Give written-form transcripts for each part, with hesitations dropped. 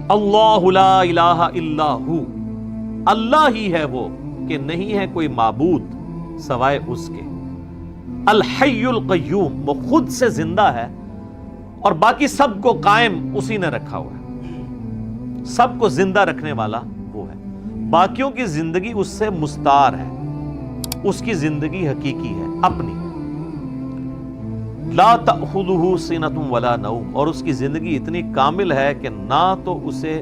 اللہ لا الہ الا ہو، اللہ ہی ہے وہ کہ نہیں ہے کوئی معبود سوائے اس کے، الحی القیوم، وہ خود سے زندہ ہے اور باقی سب کو قائم اسی نے رکھا ہوا ہے، سب کو زندہ رکھنے والا وہ ہے، باقیوں کی زندگی اس سے مستعار ہے، اس کی زندگی حقیقی ہے اپنی، لا تأخذہ سنۃ ولا نوم، اور اس کی زندگی اتنی کامل ہے کہ نہ تو اسے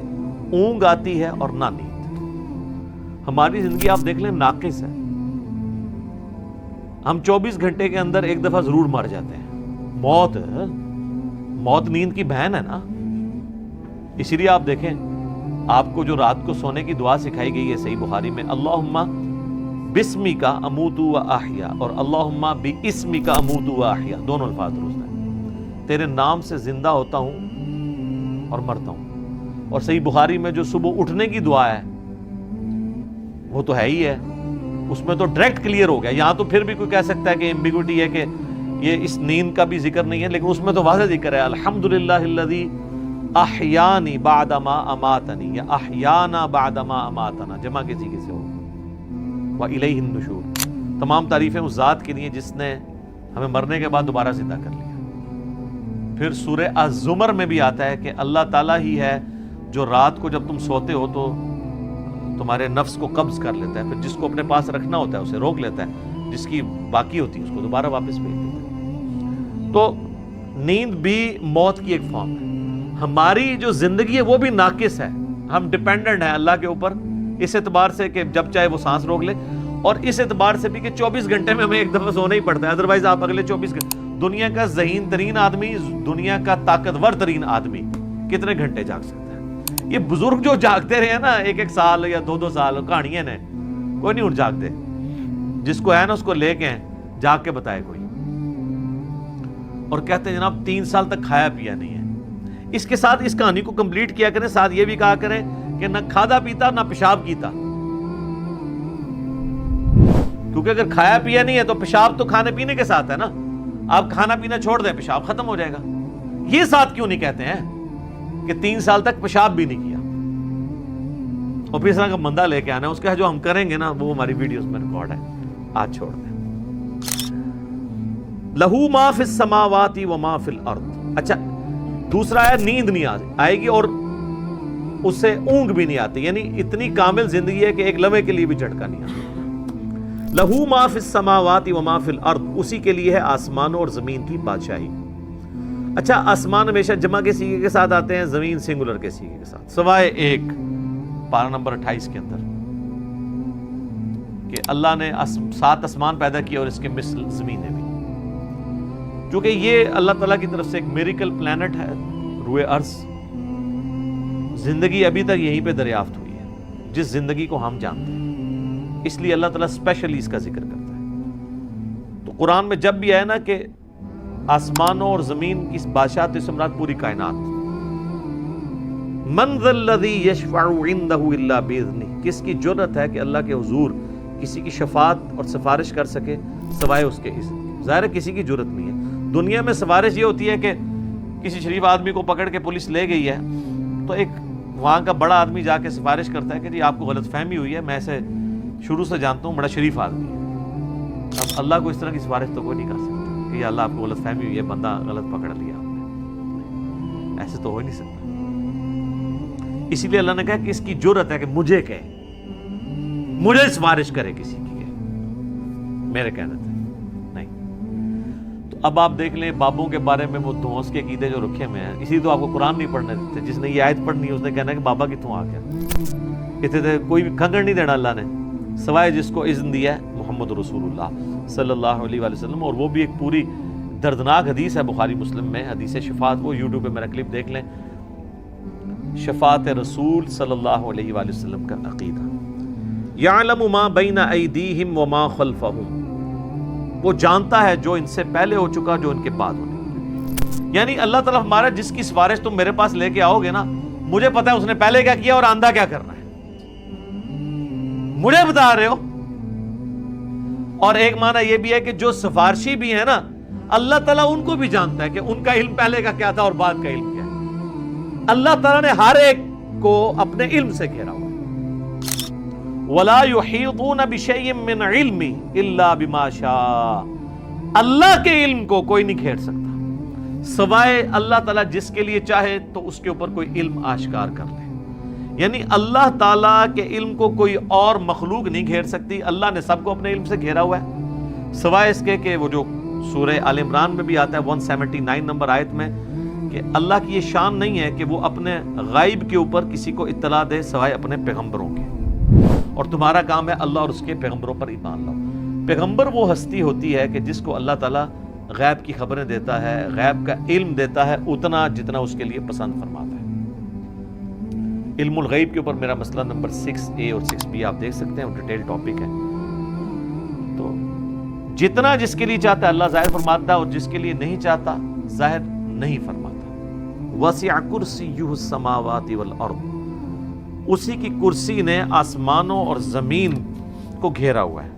اونگ آتی ہے اور نہ نیند۔ ہماری زندگی آپ دیکھ لیں ناقص ہے، ہم 24 گھنٹے کے اندر ایک دفعہ ضرور مر جاتے ہیں، موت نیند کی بہن ہے نا، اسی لیے آپ دیکھیں آپ کو جو رات کو سونے کی دعا سکھائی گئی ہے صحیح بخاری میں، اللہم بسمک اموت و احیا، اور اللہم باسمک اموت و احیا، دونوں الفاظ درست ہیں، تیرے نام سے زندہ ہوتا ہوں اور مرتا ہوں۔ اور صحیح بخاری میں جو صبح اٹھنے کی دعا ہے وہ تو ہے ہی ہے، اس میں تو ڈائریکٹ کلیئر ہو گیا، یہاں تو پھر بھی کوئی کہہ سکتا ہے کہ ایمبیگوٹی ہے کہ یہ اس نیند کا بھی ذکر نہیں ہے، لیکن اس میں تو واضح ذکر ہے، الحمدللہ الذی احیانی بعد ما اماتنی، یا احیانا بعد ما اماتنا، جمع کسی سے ہو، وَإِلَيْهِ النُّشُورُ، تمام تعریفیں اس ذات کے لیے جس نے ہمیں مرنے کے بعد دوبارہ زندہ کر لیا۔ پھر سورہ الزمر میں بھی آتا ہے کہ اللہ تعالیٰ ہی ہے جو رات کو جب تم سوتے ہو تو تمہارے نفس کو قبض کر لیتا ہے، پھر جس کو اپنے پاس رکھنا ہوتا ہے اسے روک لیتا ہے، جس کی باقی ہوتی ہے اس کو دوبارہ واپس بھیج دیتا ہے۔ تو نیند بھی موت کی ایک فارم ہے۔ ہماری جو زندگی ہے وہ بھی ناقص ہے، ہم ڈیپینڈنٹ ہیں اللہ کے اوپر، اس اعتبار سے کہ جب چاہے وہ سانس روک لے، اور اس اعتبار سے بھی کہ 24 گھنٹے میں ہمیں ایک دفعہ سونا ہی پڑتا ہے، ادروائز آپ اگلے 24 گھنٹے، دنیا کا ذہین ترین آدمی، دنیا کا طاقتور ترین آدمی کتنے گھنٹے جاگ سکتا ہے؟ یہ بزرگ جو جاگتے رہے نا 1-1 سال یا 2-2 سال، کہانیاں نے، کوئی نہیں اٹھ جاگتے، جس کو ہے نا اس کو لے کے جاگ کے بتائے کوئی، اور کہتے ہیں جناب 3 سال تک کھایا پیا نہیں ہے۔ اس کے ساتھ اس کہانی کو کمپلیٹ کیا کریں، ساتھ یہ بھی کہا کریں کہ نہ کھادا پیتا نہ پیشاب کیتا، کیونکہ اگر کھایا پیا نہیں ہے تو پیشاب تو کھانے پینے کے ساتھ ہے نا، آپ کھانا پینا چھوڑ دیں پیشاب ختم ہو جائے گا۔ یہ ساتھ کیوں نہیں کہتے ہیں کہ 3 سال تک پیشاب بھی نہیں کیا، اور پھر اس طرح کا بندہ لے کے آنا ہے، اس کا جو ہم کریں گے نا وہ ہماری ویڈیوز میں ریکارڈ ہے، آج چھوڑ دیں۔ لہو ما فی السماوات و ما فی الارض، اچھا دوسرا ہے نیند نہیں آئے گی اور اس سے اونگ بھی نہیں آتی، یعنی اتنی کامل زندگی ہے کہ ایک لمحے کے لیے بھی جھٹکا نہیں آتا۔ لہو ما فی السماوات و ما فی الارض، اسی کے لیے ہے آسمانوں اور زمین کی بادشاہی۔ اچھا آسمان ہمیشہ جمع کے سیغے کے ساتھ آتے ہیں، زمین سنگولر کے سیغے کے ساتھ، سوائے ایک پارہ نمبر 28 کے اندر کہ اللہ نے 7 آسمان پیدا کیا اور اس کے مثل زمینیں بھی، چونکہ یہ اللہ تعالیٰ کی طرف سے ایک میریکل پلانٹ ہے، روئے ارض، زندگی ابھی تک یہیں پہ دریافت ہوئی ہے جس زندگی کو ہم جانتے ہیں، اس لیے اللہ تعالیٰ اسپیشلی اس کا ذکر کرتا ہے۔ تو قرآن میں جب بھی آئے نا کہ آسمانوں اور زمین کی بادشاہت، تو اس سے مراد پوری کائنات، من ذا الذی یشفع عندہ الا باذنہ، کس کی جرأت ہے کہ اللہ کے حضور کسی کی شفاعت اور سفارش کر سکے سوائے اس کے اذن کے؟ ظاہر ہے کسی کی جرأت نہیں ہے۔ دنیا میں سفارش یہ ہوتی ہے کہ کسی شریف آدمی کو پکڑ کے پولیس لے گئی ہے تو ایک وہاں کا بڑا آدمی جا کے سفارش کرتا ہے کہ جی آپ کو غلط فہمی ہوئی ہے، میں اسے شروع سے جانتا ہوں، بڑا شریف آدمی ہے۔ اب اللہ کو اس طرح کی سفارش تو کوئی نہیں کر سکتا کہ یہ اللہ آپ کو غلط فہمی ہوئی ہے، بندہ غلط پکڑ لیا آپ نے، ایسے تو ہو ہی نہیں سکتا۔ اسی لیے اللہ نے کہا کہ اس کی جرأت ہے کہ مجھے کہے، مجھے سفارش کرے کسی کی، میرے کہنے تھے نہیں۔ تو اب آپ دیکھ لیں بابوں کے بارے میں وہ دھونس کے عقیدے جو رکھے ہوئے ہیں، اسی تو آپ کو قرآن نہیں پڑھنے دیتے، جس نے یہ آیت پڑھنی ہے اس نے کہنا ہے کہ بابا کتوں آ گیا، کہتے تھے کوئی بھی کھنگڑ نہیں دینا اللہ نے سوائے جس کو اذن دیا ہے محمد رسول اللہ صلی اللہ علیہ وآلہ وسلم، اور وہ بھی ایک پوری دردناک حدیث ہے بخاری مسلم میں، حدیث شفاعت، وہ یوٹیوب پہ میرا کلپ دیکھ لیں، شفاعت رسول صلی اللہ علیہ وآلہ وسلم کا عقیدہ۔ یعلم ما بین ایدیہم وما خلفہم، وہ جانتا ہے جو ان سے پہلے ہو چکا جو ان کے بعد ہونے والا، یعنی اللہ تعالیٰ ہمارا جس کی سفارش تم میرے پاس لے کے آؤ گے نا، مجھے پتا ہے اس نے پہلے کیا کیا اور آندہ کیا کرنا ہے، مجھے بتا رہے ہو۔ اور ایک معنی یہ بھی ہے کہ جو سفارشی بھی ہے نا، اللہ تعالیٰ ان کو بھی جانتا ہے کہ ان کا علم پہلے کا کیا تھا اور بعد کا علم کیا ہے۔ اللہ تعالیٰ نے ہر ایک کو اپنے علم سے گھیرا ہوا ہے۔ وَلَا يُحِيطُونَ بِشَيْءٍ مِّنْ عِلْمِهِ إِلَّا بِمَا شَاءَ، اللہ کے علم کو کوئی نہیں گھیر سکتا سوائے اللہ تعالیٰ جس کے لیے چاہے تو اس کے اوپر کوئی علم آشکار کر لے۔ یعنی اللہ تعالیٰ کے علم کو کوئی اور مخلوق نہیں گھیر سکتی، اللہ نے سب کو اپنے علم سے گھیرا ہوا ہے، سوائے اس کے کہ وہ جو سورہ آل عمران میں بھی آتا ہے 179 نمبر آیت میں کہ اللہ کی یہ شان نہیں ہے کہ وہ اپنے غائب کے اوپر کسی کو اطلاع دے سوائے اپنے پیغمبروں کے، اور تمہارا کام ہے اللہ اور اس کے پیغمبروں پر ایمان لاؤ۔ پیغمبر وہ ہستی ہوتی ہے کہ جس کو اللہ تعالیٰ غیب کی خبریں دیتا ہے، غیب کا علم دیتا ہے اتنا جتنا اس کے لیے پسند فرماتا ہے۔ علم الغیب کے اوپر میرا مسئلہ نمبر 6A اور 6B آپ دیکھ سکتے ہیں، وہ ڈیٹیل ٹاپک ہے۔ تو جتنا جس کے لیے چاہتا ہے اللہ ظاہر فرماتا ہے، اور جس کے لیے نہیں چاہتا ظاہر نہیں فرماتا۔ وسع کرسیہ السماوات والارض، اسی کی کرسی نے آسمانوں اور زمین کو گھیرا ہوا ہے۔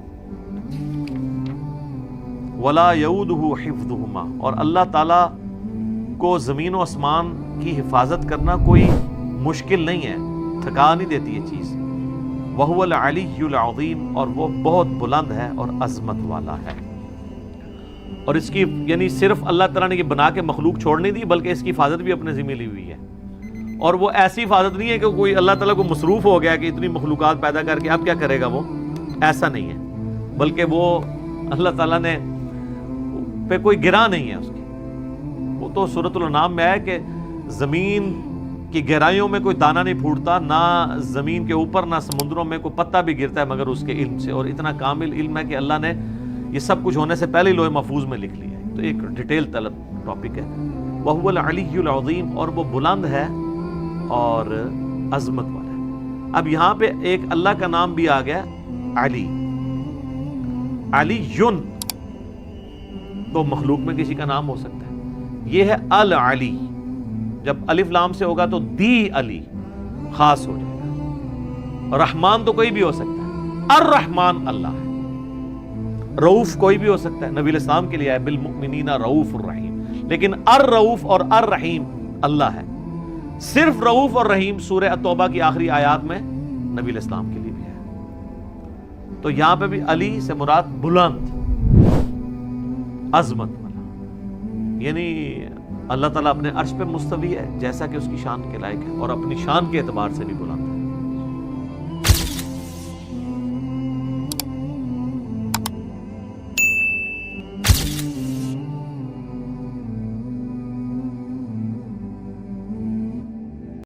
ولا یؤودہ حفظہما، اور اللہ تعالیٰ کو زمین و آسمان کی حفاظت کرنا کوئی مشکل نہیں ہے، تھکا نہیں دیتی یہ چیز۔ وہو العلی العظیم، اور وہ بہت بلند ہے اور عظمت والا ہے۔ اور اس کی یعنی صرف اللہ تعالیٰ نے یہ بنا کے مخلوق چھوڑ نہیں دی، بلکہ اس کی حفاظت بھی اپنے ذمہ لی ہوئی ہے۔ اور وہ ایسی حفاظت نہیں ہے کہ کوئی اللہ تعالیٰ کو مصروف ہو گیا کہ اتنی مخلوقات پیدا کر کے اب کیا کرے گا وہ، ایسا نہیں ہے، بلکہ وہ اللہ تعالیٰ نے پہ کوئی گرا نہیں ہے اس کی۔ وہ تو سورۃ الانعام میں ہے کہ زمین کی گہرائیوں میں کوئی دانہ نہیں پھوٹتا، نہ زمین کے اوپر نہ سمندروں میں کوئی پتا بھی گرتا ہے مگر اس کے علم سے، اور اتنا کامل علم ہے کہ اللہ نے یہ سب کچھ ہونے سے پہلے ہی لوح محفوظ میں لکھ لیا ہے۔ تو ایک ڈیٹیل طلب ٹاپک ہے۔ وَهُوَ الْعَلِيُّ الْعَظِيمُ، اور وہ بلند ہے اور عظمت والا ہے۔ اب یہاں پہ ایک اللہ کا نام بھی آ گیا علی، علی یون، تو مخلوق میں کسی کا نام ہو سکتا ہے، یہ ہے العلی، جب الف لام سے ہوگا تو دی علی خاص ہو جائے گا۔ رحمان تو کوئی بھی ہو سکتا ہے، الرحمان اللہ ہے۔ رؤوف کوئی بھی ہو سکتا ہے، نبی علیہ السلام کے لیے ہے بالمؤمنین رؤوف الرحیم، لیکن الرؤوف اور الرحیم اللہ ہے۔ صرف رؤوف اور رحیم سورہ التوبہ کی آخری آیات میں نبی علیہ السلام کے لیے بھی ہے۔ تو یہاں پہ بھی علی سے مراد بلند، عظمت والا، یعنی اللہ تعالیٰ اپنے عرش پہ مستوی ہے جیسا کہ اس کی شان کے لائق ہے، اور اپنی شان کے اعتبار سے بھی بلند ہے۔